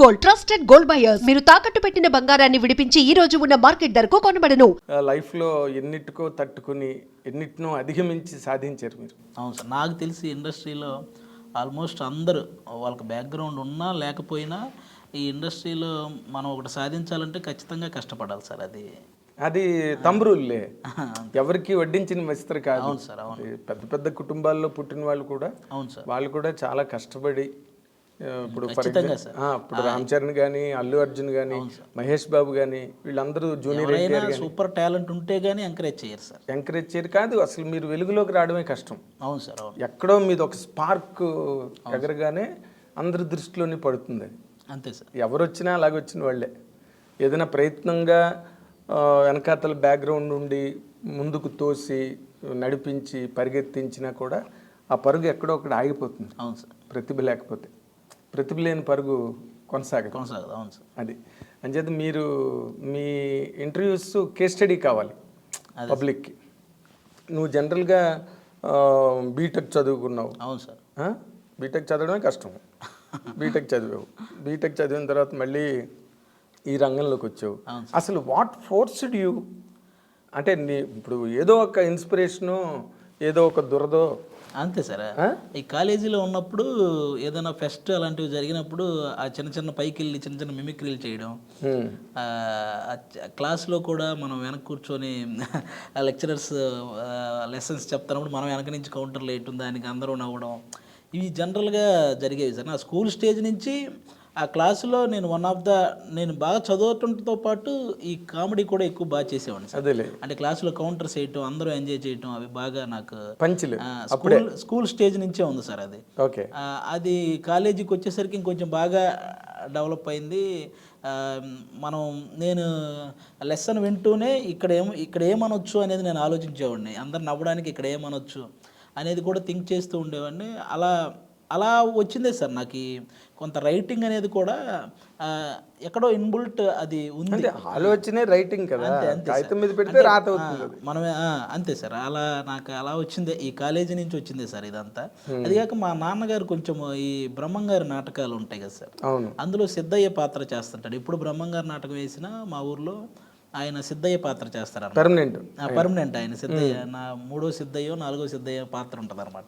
Gold, trusted gold buyers. మీరు తాకట్టు పెట్టిన బంగారాన్ని విడిపించి ఈ రోజు ఉన్న మార్కెట్ ధరకు కొనబడను. లైఫ్లో ఎన్నిటికో తట్టుకుని ఎన్నిటినో అధిగమించి సాధించారు మీరు. అవును సార్, నాకు తెలిసి ఇండస్ట్రీలో ఆల్మోస్ట్ అందరూ వాళ్ళకి బ్యాక్గ్రౌండ్ ఉన్నా లేకపోయినా ఈ ఇండస్ట్రీలో మనం ఒకటి సాధించాలంటే ఖచ్చితంగా కష్టపడాలి సార్. అది తంబ్రుల్లే, ఎవరికి వడ్డించిన మస్తరు కాదు. అవును సార్, అవును. పెద్ద పెద్ద కుటుంబాల్లో పుట్టిన వాళ్ళు కూడా, అవును సార్, వాళ్ళు కూడా చాలా కష్టపడి ఇప్పుడు ఇప్పుడు రామ్ చరణ్ కానీ, అల్లు అర్జున్ కానీ, మహేష్ బాబు కానీ, వీళ్ళందరూ జూనియర్ ఎన్టీఆర్ సూపర్ టాలెంట్ ఉంటే గానీ ఎంకరేజ్ చేయరు సార్. ఎంకరేజ్ చేయరు కాదు, అసలు మీరు వెలుగులోకి రావడమే కష్టం. అవును సార్, అవును. ఎక్కడో మీది ఒక స్పార్క్ ఎగరగానే అందరి దృష్టిలోనే పడుతుంది. అంతే సార్. ఎవరు వచ్చినా అలాగే వచ్చిన వాళ్ళే. ఏదైనా ప్రయత్నంగా వెనకాతల బ్యాక్గ్రౌండ్ నుండి ముందుకు తోసి నడిపించి పరిగెత్తించినా కూడా ఆ పరుగు ఎక్కడో ఒకటి ఆగిపోతుంది. అవును సార్. ప్రతిభ లేకపోతే, ప్రతిభ లేని పరుగు కొనసాగదు. అవును సార్. అది అంచేత మీరు మీ ఇంటర్వ్యూస్ కేస్ స్టడీ కావాలి పబ్లిక్కి. నువ్వు జనరల్గా బీటెక్ చదువుకున్నావు. అవును సార్. బీటెక్ చదవడమే కష్టం. బీటెక్ చదివావు, బీటెక్ చదివిన తర్వాత మళ్ళీ ఈ రంగంలోకి వచ్చావు. అసలు వాట్ ఫోర్స్డ్ యూ? అంటే ఇప్పుడు ఏదో ఒక ఇన్స్పిరేషను, ఏదో ఒక దురదో. అంతే సార్. ఈ కాలేజీలో ఉన్నప్పుడు ఏదైనా ఫెస్ట్ అలాంటివి జరిగినప్పుడు ఆ చిన్న చిన్న పైకి వెళ్ళి చిన్న చిన్న మిమిక్రీలు చేయడం, క్లాస్లో కూడా మనం వెనక కూర్చొని లెక్చరర్స్ లెసన్స్ చెప్తున్నప్పుడు మనం వెనక నుంచి కౌంటర్లు వేయటం, దానికి అందరూ నవ్వడం, ఇవి జనరల్గా జరిగేవి సార్. నా స్కూల్ స్టేజ్ నుంచి ఆ క్లాసులో నేను బాగా చదవటంతో పాటు ఈ కామెడీ కూడా ఎక్కువ బాగా చేసేవాడిని సార్. అంటే క్లాసులో కౌంటర్స్ వేయటం, అందరూ ఎంజాయ్ చేయటం, అవి బాగా నాకు స్కూల్ స్టేజ్ నుంచే ఉంది సార్. అది కాలేజీకి వచ్చేసరికి ఇంకొంచెం బాగా డెవలప్ అయింది. నేను లెసన్ వింటూనే ఇక్కడ ఏమనొచ్చు అనేది నేను ఆలోచించేవాడిని. అందరు నవ్వడానికి ఇక్కడ ఏమనొచ్చు అనేది కూడా థింక్ చేస్తూ ఉండేవాడిని. అలా వచ్చిందే సార్. నాకు కొంత రైటింగ్ అనేది కూడా ఎక్కడో ఇన్బుల్ట్ అది ఉంది. ఆలోచనే రైటింగ్ కదా, కాగితం మీద పెడితే రాత అవుతుంది. మనమే అంతే సార్. నాకు అలా వచ్చిందే, ఈ కాలేజీ నుంచి వచ్చిందే సార్ ఇదంతా. అది కాక మా నాన్నగారు కొంచెం ఈ బ్రహ్మంగారి నాటకాలు ఉంటాయి కదా సార్, అందులో సిద్ధయ్య పాత్ర చేస్తుంటాడు. ఇప్పుడు బ్రహ్మంగారి నాటకం వేసినా మా ఊర్లో ఆయన సిద్ధయ్య పాత్ర చేస్తారు. పర్మనెంట్ ఆయన సిద్ధయ్య, నా 3వ సిద్ధయ్యో 4వ సిద్ధయ్య పాత్ర ఉంటుంది అనమాట.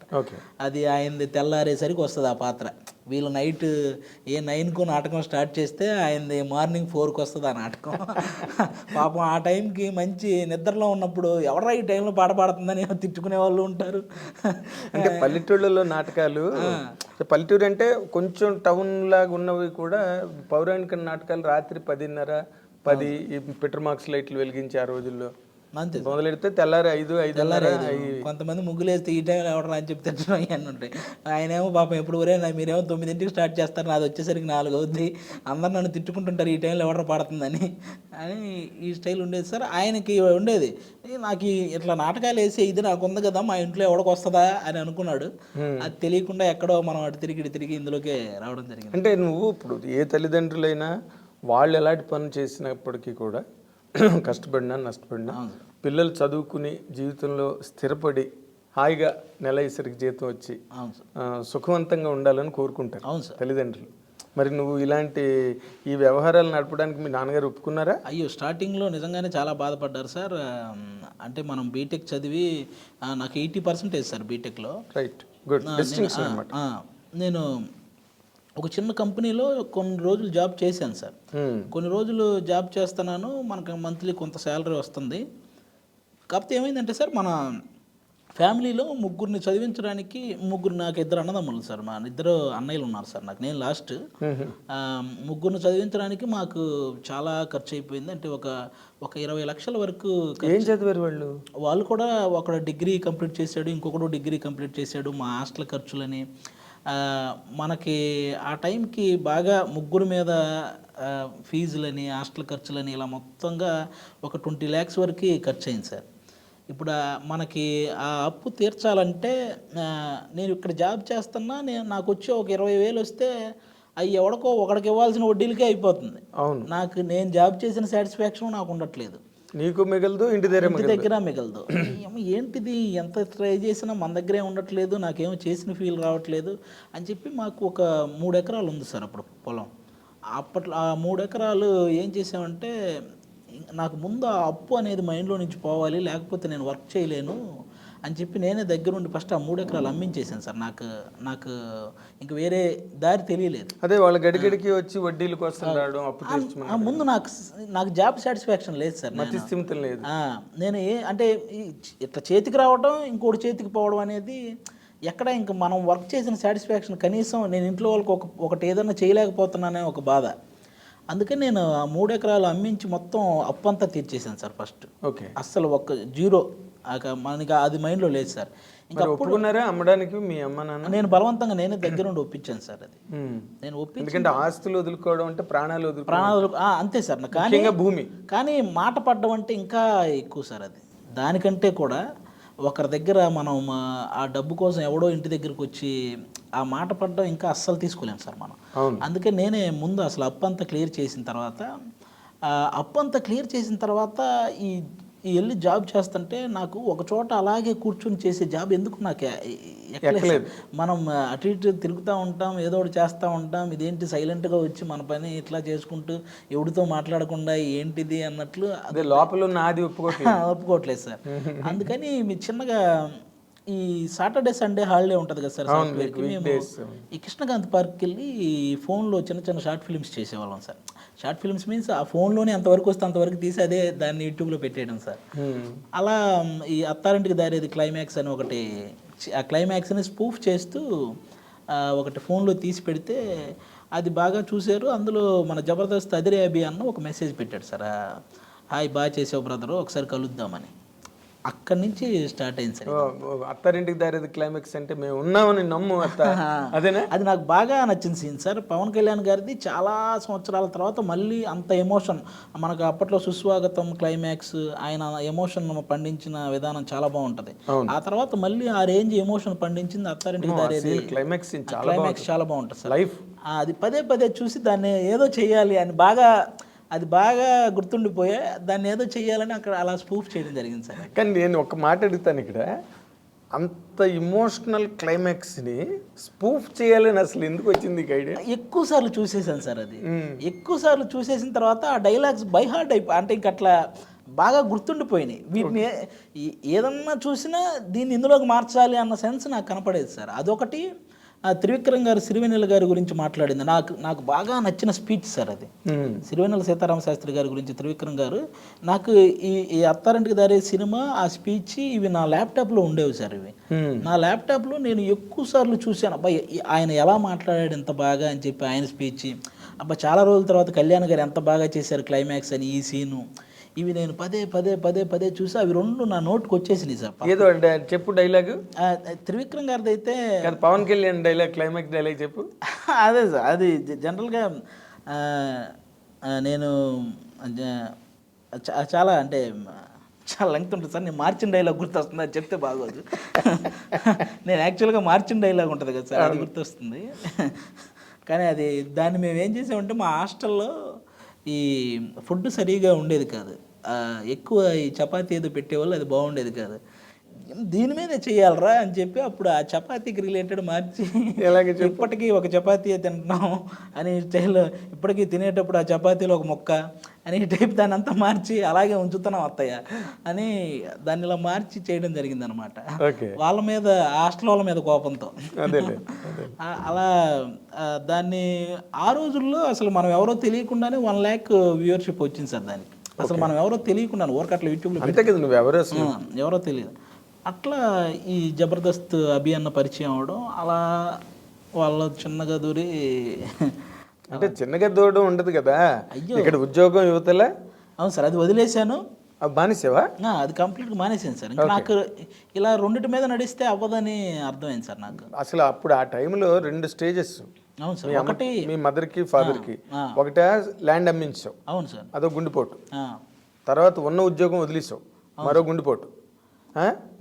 అది ఆయనది తెల్లారేసరికి వస్తుంది ఆ పాత్ర. వీళ్ళు నైట్ 9కు నాటకం స్టార్ట్ చేస్తే ఆయనది మార్నింగ్ 4కి వస్తుంది ఆ నాటకం. పాపం ఆ టైంకి మంచి నిద్రలో ఉన్నప్పుడు ఎవరా ఈ టైంలో పాట పాడుతుందని తిట్టుకునే వాళ్ళు ఉంటారు. అంటే పల్లెటూళ్ళలో నాటకాలు, పల్లెటూరు అంటే కొంచెం టౌన్ లాగా ఉన్నవి కూడా పౌరాణిక నాటకాలు రాత్రి 10:30, 10 ఈ పెట్రోల్ మార్క్స్ లైట్లు వెలిగించి ఆ రోజుల్లో అంతే మొదలెడితే తెల్లారి 5. కొంతమంది ముగ్గులు వేస్తే ఈ టైంలో ఎవడరా అని చెప్తే అన్నీ ఉంటాయి. ఆయనేమో పాపం ఎప్పుడు మీరేమో 9ంటికి స్టార్ట్ చేస్తారు, నాది వచ్చేసరికి 4 అవుద్ది, అందరు నన్ను తిట్టుకుంటుంటారు ఈ టైంలో ఎవడరా పాడుతుందని అని ఈ స్టైల్ ఉండేది సార్. ఆయనకి ఉండేది, నాకు ఇట్లా నాటకాలు వేసి ఇది నాకు ఉంది కదా, మా ఇంట్లో ఎవడికి వస్తుందా అని అనుకున్నాడు. అది తెలియకుండా ఎక్కడో మనం అటు తిరిగి ఇందులోకే రావడం జరిగింది. అంటే నువ్వు ఇప్పుడు ఏ తల్లిదండ్రులైనా వాళ్ళు ఎలాంటి పనులు చేసినప్పటికీ కూడా కష్టపడినా నష్టపడినా పిల్లలు చదువుకుని జీవితంలో స్థిరపడి హాయిగా నెలసరికి జీతం వచ్చి సుఖవంతంగా ఉండాలని కోరుకుంటారు తల్లిదండ్రులు. మరి నువ్వు ఇలాంటి ఈ వ్యవహారాలు నడపడానికి మీ నాన్నగారు ఒప్పుకున్నారా? అయ్యో, స్టార్టింగ్లో నిజంగానే చాలా బాధపడ్డారు సార్. అంటే మనం బీటెక్ చదివి నాకు 80% సార్ బీటెక్లో. రైట్, గుడ్ డిస్టింక్షన్ అన్నమాట. నేను ఒక చిన్న కంపెనీలో కొన్ని రోజులు జాబ్ చేశాను సార్. కొన్ని రోజులు జాబ్ చేస్తున్నాను, మనకు మంత్లీ కొంత శాలరీ వస్తుంది. కాకపోతే ఏమైందంటే సార్, మన ఫ్యామిలీలో ముగ్గురిని చదివించడానికి నాకు 2 అన్నదమ్ములు సార్. మా 2 అన్నయ్యలు ఉన్నారు సార్ నాకు, నేను లాస్ట్. ముగ్గురిని చదివించడానికి మాకు చాలా ఖర్చు అయిపోయింది. అంటే ఒక 20 లక్షల వరకు. ఏం చదివారు వాళ్ళు? వాళ్ళు కూడా ఒకడు డిగ్రీ కంప్లీట్ చేశాడు, ఇంకొకడు డిగ్రీ కంప్లీట్ చేశాడు. మా హాస్టల్ ఖర్చులని మనకి ఆ టైంకి బాగా ముగ్గురు మీద ఫీజులని, హాస్టల్ ఖర్చులని ఇలా మొత్తంగా ఒక 20 lakhs వరకు ఖర్చు అయింది సార్. ఇప్పుడు మనకి ఆ అప్పు తీర్చాలంటే నేను ఇక్కడ జాబ్ చేస్తున్నా, నాకు వచ్చి ఒక 20,000 వస్తే అవి ఎవడికో ఒకడికి ఇవ్వాల్సిన వడ్డీలకే అయిపోతుంది. నేను జాబ్ చేసిన సాటిస్ఫాక్షన్ నాకు ఉండట్లేదు. నీకు మిగలదు, ఇంటి దగ్గర మిగలదు. ఏంటిది, ఎంత ట్రై చేసినా మన దగ్గరే ఉండట్లేదు, నాకేమో చేసిన ఫీల్ రావట్లేదు అని చెప్పి మాకు ఒక 3 ఎకరాలు ఉంది సార్ అప్పుడు పొలం. అప్పట్లో ఆ 3 ఎకరాలు ఏం చేసామంటే నాకు ముందు ఆ అప్పు అనేది మైండ్లో నుంచి పోవాలి, లేకపోతే నేను వర్క్ చేయలేను అని చెప్పి నేనే దగ్గరుండి ఫస్ట్ ఆ 3 ఎకరాలు అమ్మించేసాను సార్. నాకు ఇంక వేరే దారి తెలియలేదు. అదే వాళ్ళ గడిగడికి వచ్చి వడ్డీల కోసం రావడం, అప్పు తీర్చమని. ముందు నాకు జాబ్ సాటిస్ఫాక్షన్ లేదు సార్. మతి స్థిమితం లేదు. నేను అంటే ఇట్లా చేతికి రావడం ఇంకోటి చేతికి పోవడం అనేది ఎక్కడ ఇంక మనం వర్క్ చేసిన సాటిస్ఫాక్షన్ కనీసం నేను ఇంట్లో వాళ్ళకి ఒకటి ఏదైనా చేయలేకపోతున్నానే ఒక బాధ. అందుకని నేను ఆ 3 ఎకరాలు అమ్మించి మొత్తం అప్పంతా తీర్చేసాను సార్ ఫస్ట్. ఓకే. అస్సలు జీరో మనకి అది మైండ్లో లేదు సార్. ఇంకా ఒప్పుకున్నారా అమ్మడానికి మీ అమ్మ నాన్న? నేను బలవంతంగా నేనే దగ్గరుండి ఒప్పించాను సార్. అది నేను ఎందుకంటే ఆస్తులు వదులుకోవడం అంటే ప్రాణాలు అంతే సార్. కానీ భూమి కానీ మాట పడ్డం అంటే ఇంకా ఎక్కువ సార్. అది దానికంటే కూడా ఒకరి దగ్గర మనం ఆ డబ్బు కోసం ఎవడో ఇంటి దగ్గరికి వచ్చి ఆ మాట పడ్డం ఇంకా అస్సలు తీసుకోలేము సార్ మనం. అందుకే నేనే ముందు అసలు అప్పంతా క్లియర్ చేసిన తర్వాత ఈ వెళ్ళి జాబ్ చేస్తుంటే నాకు ఒక చోట అలాగే కూర్చొని చేసే జాబ్ ఎందుకు నాకు ఎక్కలేదు. మనం అటు ఇటు తిరుగుతూ ఉంటాం, ఏదో ఒకటి చేస్తూ ఉంటాం. ఇదేంటి సైలెంట్గా వచ్చి మన పని ఇట్లా చేసుకుంటూ ఎవరితో మాట్లాడకుండా ఏంటిది అన్నట్లు అదే లోపల నాది ఒప్పుకోవట్లేదు సార్. అందుకని మీ చిన్నగా ఈ సాటర్డే సండే హాలిడే ఉంటుంది కదా సార్ సాఫ్ట్వేర్కి, మేము ఈ కృష్ణకాంత్ పార్క్కి వెళ్ళి ఫోన్లో చిన్న చిన్న షార్ట్ ఫిల్మ్స్ చేసేవాళ్ళం సార్. షార్ట్ ఫిల్మ్స్ మీన్స్ ఆ ఫోన్లోనే ఎంతవరకు వస్తే అంతవరకు తీసి అదే దాన్ని యూట్యూబ్లో పెట్టేయడం సార్. అలా ఈ అత్తారింటికి దారేది క్లైమాక్స్ అని ఒకటి, ఆ క్లైమాక్స్ని స్పూఫ్ చేస్తూ ఒకటి ఫోన్లో తీసి పెడితే అది బాగా చూశారు. అందులో మన జబర్దస్త్ అదిరే అభి అన్న ఒక మెసేజ్ పెట్టాడు సార్, హాయ్ బాగా చేసావు బ్రదరు, ఒకసారి కలుద్దామని. అక్కడి నుంచి స్టార్ట్ అయింది సార్. అత్తారింటికి దారేది క్లైమాక్స్ అంటే మేము ఉన్నామని నమ్ము అదేనా? అది నాకు బాగా నచ్చిన సీన్ సార్. పవన్ కళ్యాణ్ గారిది చాలా సంవత్సరాల తర్వాత మళ్ళీ అంత ఎమోషన్ మనకు అప్పట్లో సుస్వాగతం క్లైమాక్స్, ఆయన ఎమోషన్ పండించిన విధానం చాలా బాగుంటది. ఆ తర్వాత మళ్ళీ ఆ range emotion పండించింది Attarintiki Daredi climax చాలా బాగుంటుంది సార్. అది పదే పదే చూసి దాన్ని ఏదో చెయ్యాలి అని అది బాగా గుర్తుండిపోయా, దాన్ని ఏదో చెయ్యాలని అక్కడ అలా స్పూఫ్ చేయడం జరిగింది సార్. కానీ నేను ఒక మాట అడుగుతాను ఇక్కడ, అంత ఇమోషనల్ క్లైమాక్స్ని స్పూఫ్ చేయాలని అసలు ఎందుకు వచ్చింది ఐడియా? ఎక్కువ సార్లు చూసేసాను సార్. అది ఎక్కువ సార్లు చూసేసిన తర్వాత ఆ డైలాగ్స్ బై హార్ట్ అంటే ఇంక అట్లా బాగా గుర్తుండిపోయినాయి. వీటిని ఏదన్నా చూసినా దీన్ని ఇందులోకి మార్చాలి అన్న సెన్స్ నాకు కనపడేది సార్. అదొకటి. త్రివిక్రమ్ గారు సిరివెన్నెల గారి గురించి మాట్లాడింది నాకు బాగా నచ్చిన స్పీచ్ సార్. అది సిరివెన్నెల సీతారామ శాస్త్రి గారి గురించి త్రివిక్రమ్ గారు, నాకు ఈ అత్తారింటికి దారే సినిమా ఆ స్పీచ్ ఇవి నా ల్యాప్టాప్లో ఉండేవి సార్. ఇవి నా ల్యాప్టాప్లో నేను ఎక్కువ సార్లు చూశాను. అబ్బాయి ఆయన ఎలా మాట్లాడాడు ఎంత బాగా అని చెప్పి ఆయన స్పీచ్. అబ్బా చాలా రోజుల తర్వాత కళ్యాణ్ గారు ఎంత బాగా చేశారు క్లైమాక్స్ అని ఈ సీను. ఇవి నేను పదే పదే పదే పదే చూసి అవి రెండు నా నోట్కి వచ్చేసినాయి సార్. ఏదో చెప్పు డైలాగ్. త్రివిక్రమ్ గారిది అయితే Pawan Kalyan dialogue, climax dialogue చెప్పు. అదే సార్, అది జనరల్గా నేను చాలా అంటే చాలా లెంగ్త్ ఉంటుంది సార్. నేను మార్చిన డైలాగ్ గుర్తొస్తుంది, అది చెప్తే బాగోదు. నేను యాక్చువల్గా మార్చిన డైలాగ్ ఉంటుంది కదా సార్, అది గుర్తొస్తుంది. కానీ దాన్ని మేము ఏం చేసామంటే మా హాస్టల్లో ఈ ఫుడ్ సరిగా ఉండేది కాదు. ఎక్కువ ఈ చపాతీ ఏదో పెట్టేవాళ్ళు, అది బాగుండేది కాదు. దీని మీదే చేయాలరా అని చెప్పి అప్పుడు ఆ చపాతీకి రిలేటెడ్ మార్చి, ఇప్పటికీ ఒక చపాతీ తింటున్నాం అని స్టైల్, ఇప్పటికీ తినేటప్పుడు ఆ చపాతీలో ఒక మొక్క అని టైప్ దాన్ని అంతా మార్చి అలాగే ఉంచుతున్నాం అత్తయ్య అని దాన్ని ఇలా మార్చి చేయడం జరిగింది అనమాట. వాళ్ళ మీద, హాస్టల్ వాళ్ళ మీద కోపంతో. అలా దాన్ని ఆ రోజుల్లో అసలు మనం ఎవరో తెలియకుండానే 1 lakh వ్యూవర్షిప్ వచ్చింది సార్ దానికి. అసలు మనం ఎవరో తెలియకుండా ఊరకట్ల యూట్యూబ్లో ఎవరో తెలియదు. అట్లా ఈ జబర్దస్త్ అభి అన్న పరిచయం అవడం, అలా వాళ్ళ చిన్నగా దూరి, అంటే చిన్నగా దూరడం ఉండదు కదా. అయ్యో, ఇక్కడ ఉద్యోగం యువతలే. అవును సార్, అది వదిలేశాను. మానేసావా? అది కంప్లీట్గా మానేసాను సార్. ఇంకా నాకు ఇలా రెండింటి మీద నడిస్తే అవ్వదని అర్థమైంది సార్ నాకు. అసలు అప్పుడు ఆ టైంలో 2 స్టేజెస్. అవును సార్. ఒకటి మీ మదర్కి ఫాదర్కి, ఒకటే ల్యాండ్ అమ్మించావు. అవును సార్. అదో గుండెపోటు. తర్వాత ఉన్న ఉద్యోగం వదిలేసావు, మరో గుండెపోటు.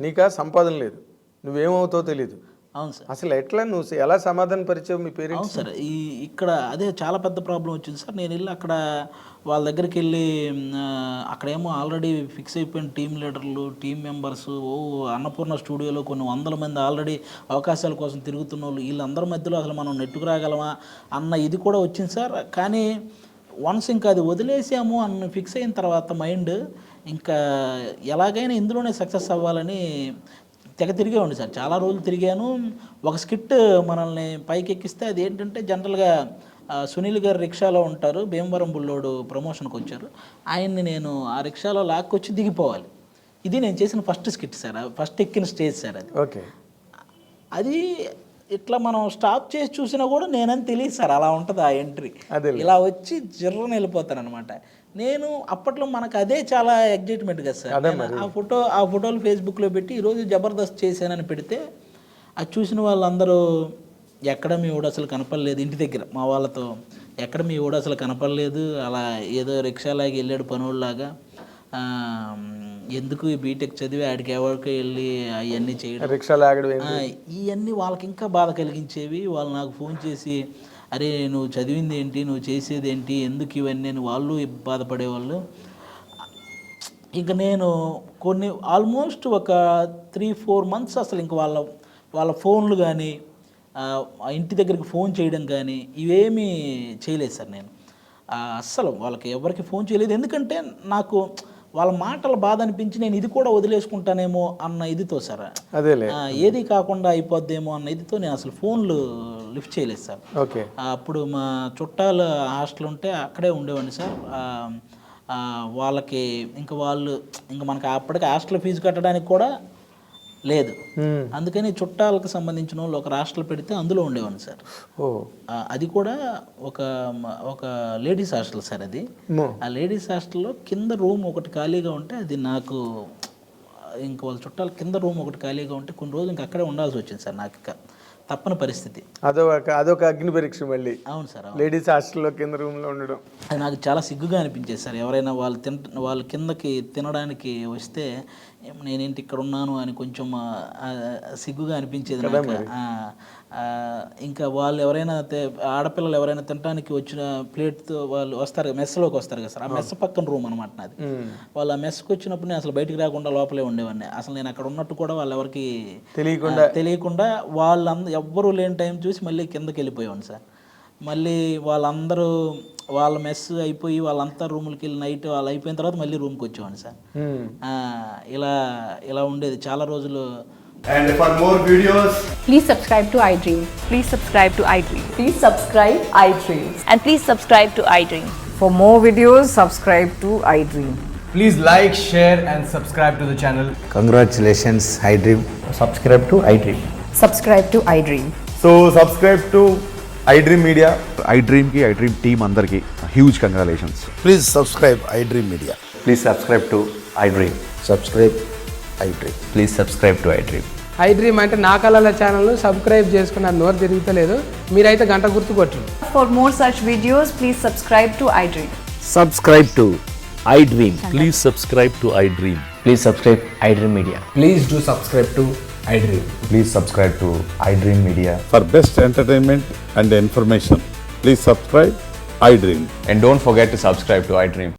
నీకా సంపాదన లేదు, నువ్వేమవుతావో తెలీదు. అవును సార్. అసలు ఎట్లా నువ్వు ఎలా సమాధాన పరిచావు మీ పేరెంట్స్? అవును సార్. ఇక్కడ అదే చాలా పెద్ద ప్రాబ్లం వచ్చింది సార్. నేను వెళ్ళి అక్కడ వాళ్ళ దగ్గరికి వెళ్ళి అక్కడేమో ఆల్రెడీ ఫిక్స్ అయిపోయిన టీం లీడర్లు, టీం మెంబర్స్, అన్నపూర్ణ స్టూడియోలో కొన్ని వందల మంది ఆల్రెడీ అవకాశాల కోసం తిరుగుతున్న వాళ్ళు, వీళ్ళందరి మధ్యలో అసలు మనం నెట్టుకు రాగలమా అన్న ఇది కూడా వచ్చింది సార్. కానీ వన్స్ ఇంకా అది వదిలేసాము అన్న ఫిక్స్ అయిన తర్వాత మైండ్ ఇంకా ఎలాగైనా ఇందులోనే సక్సెస్ అవ్వాలని తెగ తిరిగేవాడిని సార్. చాలా రోజులు తిరిగాను. ఒక స్కిట్ మనల్ని పైకి ఎక్కిస్తే అది ఏంటంటే జనరల్గా సునీల్ గారు రిక్షాలో ఉంటారు, భీమవరం బుల్లోడు ప్రమోషన్కి వచ్చారు, ఆయన్ని నేను ఆ రిక్షాలో లాక్కొచ్చి దిగిపోవాలి. ఇది నేను చేసిన ఫస్ట్ స్కిట్ సార్, ఫస్ట్ ఎక్కిన స్టేజ్ సార్ అది. ఓకే. అది ఇట్లా మనం స్టాప్ చేసి చూసినా కూడా నేనని తెలియదు సార్, అలా ఉంటుంది ఆ ఎంట్రీ. అదే ఇలా వచ్చి జర్రని వెళ్ళిపోతాను అనమాట. నేను అప్పట్లో మనకు అదే చాలా ఎగ్జైట్మెంట్ కదా సార్. ఆ ఫోటోలు ఫేస్బుక్లో పెట్టి ఈరోజు జబర్దస్త్ చేశానని పెడితే అది చూసిన వాళ్ళందరూ ఎక్కడ మీ ఊడు అసలు కనపడలేదు, ఇంటి దగ్గర మా వాళ్ళతో ఎక్కడ మీ ఊడు అసలు కనపడలేదు, అలా ఏదో రిక్షాలాగా వెళ్ళాడు పనుల్లాగా, ఎందుకు ఈ బీటెక్ చదివి ఆడికి ఎవరికి వెళ్ళి అవన్నీ చేయడం, ఇవన్నీ వాళ్ళకి ఇంకా బాధ కలిగించేవి. వాళ్ళు నాకు ఫోన్ చేసి అరే నువ్వు చదివింది ఏంటి, నువ్వు చేసేది ఏంటి, ఎందుకు ఇవన్నీ అని వాళ్ళు బాధపడేవాళ్ళు. ఇంకా నేను కొన్ని ఆల్మోస్ట్ ఒక 3-4 months అసలు ఇంక వాళ్ళ ఫోన్లు కానీ ఇంటి దగ్గరికి ఫోన్ చేయడం కానీ ఇవేమీ చేయలేదు సార్. నేను అస్సలు వాళ్ళకి ఎవరికి ఫోన్ చేయలేదు. ఎందుకంటే నాకు వాళ్ళ మాటలు బాధ అనిపించి నేను ఇది కూడా వదిలేసుకుంటానేమో అన్న ఇదితో సార్, ఏది కాకుండా అయిపోద్దేమో అన్న ఇదితో నేను అసలు ఫోన్లు లిఫ్ట్ చేయలేదు సార్. అప్పుడు మా చుట్టాలు హాస్టల్ ఉంటే అక్కడే ఉండేవాడిని సార్. వాళ్ళకి ఇంకా మనకి అప్పటికి హాస్టల్ ఫీజు కట్టడానికి కూడా లేదు, అందుకని చుట్టాలకు సంబంధించిన వాళ్ళు ఒక హాస్టల్ పెడితే అందులో ఉండేవాడిని సార్. అది కూడా ఒక లేడీస్ హాస్టల్ సార్. అది ఆ లేడీస్ హాస్టల్లో కింద రూమ్ ఒకటి ఖాళీగా ఉంటే అది నాకు ఇంక వాళ్ళ చుట్టాలు కింద రూమ్ ఒకటి ఖాళీగా ఉంటే కొన్ని రోజులు ఇంక అక్కడే ఉండాల్సి వచ్చింది సార్. నాకు ఇక తప్పని పరిస్థితి. అదొక అగ్ని పరీక్ష మళ్ళీ. అవును సార్. లేడీస్ హాస్టల్లో కింద రూమ్లో ఉండడం అది నాకు చాలా సిగ్గుగా అనిపించేది సార్. ఎవరైనా వాళ్ళు కిందకి తినడానికి వస్తే నేనేంటి ఇక్కడ ఉన్నాను అని కొంచెం సిగ్గుగా అనిపించేది నాకు. ఇంకా వాళ్ళు ఎవరైనా ఆడపిల్లలు ఎవరైనా తినడానికి వచ్చిన ప్లేట్తో వాళ్ళు వస్తారు, మెస్లోకి వస్తారు కదా సార్. ఆ మెస్ పక్కన రూమ్ అనమాట నాది. వాళ్ళు ఆ మెస్కి వచ్చినప్పుడు నేను అసలు బయటికి రాకుండా లోపలే ఉండేవాడిని. అసలు నేను అక్కడ ఉన్నట్టు కూడా వాళ్ళు ఎవరికి తెలియకుండా ఎవ్వరూ లేని టైం చూసి మళ్ళీ కిందకి వెళ్ళిపోయేవాడిని సార్. మళ్ళీ వాళ్ళందరూ వాళ్ళ మెస్ అయిపోయి వాళ్ళంతా రూములకి వెళ్ళి నైట్ వాళ్ళు అయిపోయిన తర్వాత మళ్ళీ రూమ్కి వచ్చేవాడిని సార్. ఇలా ఉండేది చాలా రోజులు. And for more videos, please subscribe to iDream. Please subscribe to iDream. Please subscribe iDream. And please subscribe to iDream. For more videos, subscribe to iDream. please like, share and subscribe to the channel. Congratulations, iDream. Subscribe to iDream. Subscribe to iDream. So subscribe to iDream Media. iDream ki iDream team andarki huge congratulations. Please subscribe iDream Media. Please subscribe to iDream. Subscribe iDream. Please subscribe to iDream. iDream అంటే నా కళల channel subscribe చేసుకున్న నోరు తిరుగుతలేదు, మీరైతే గంట గుర్తు కొట్టండి. For more such videos, please subscribe to iDream. Subscribe to iDream. Please subscribe to iDream. Please subscribe iDream Media. Please do subscribe to iDream. Please subscribe to iDream Media. For best entertainment and information, please subscribe iDream. And don't forget to subscribe to iDream.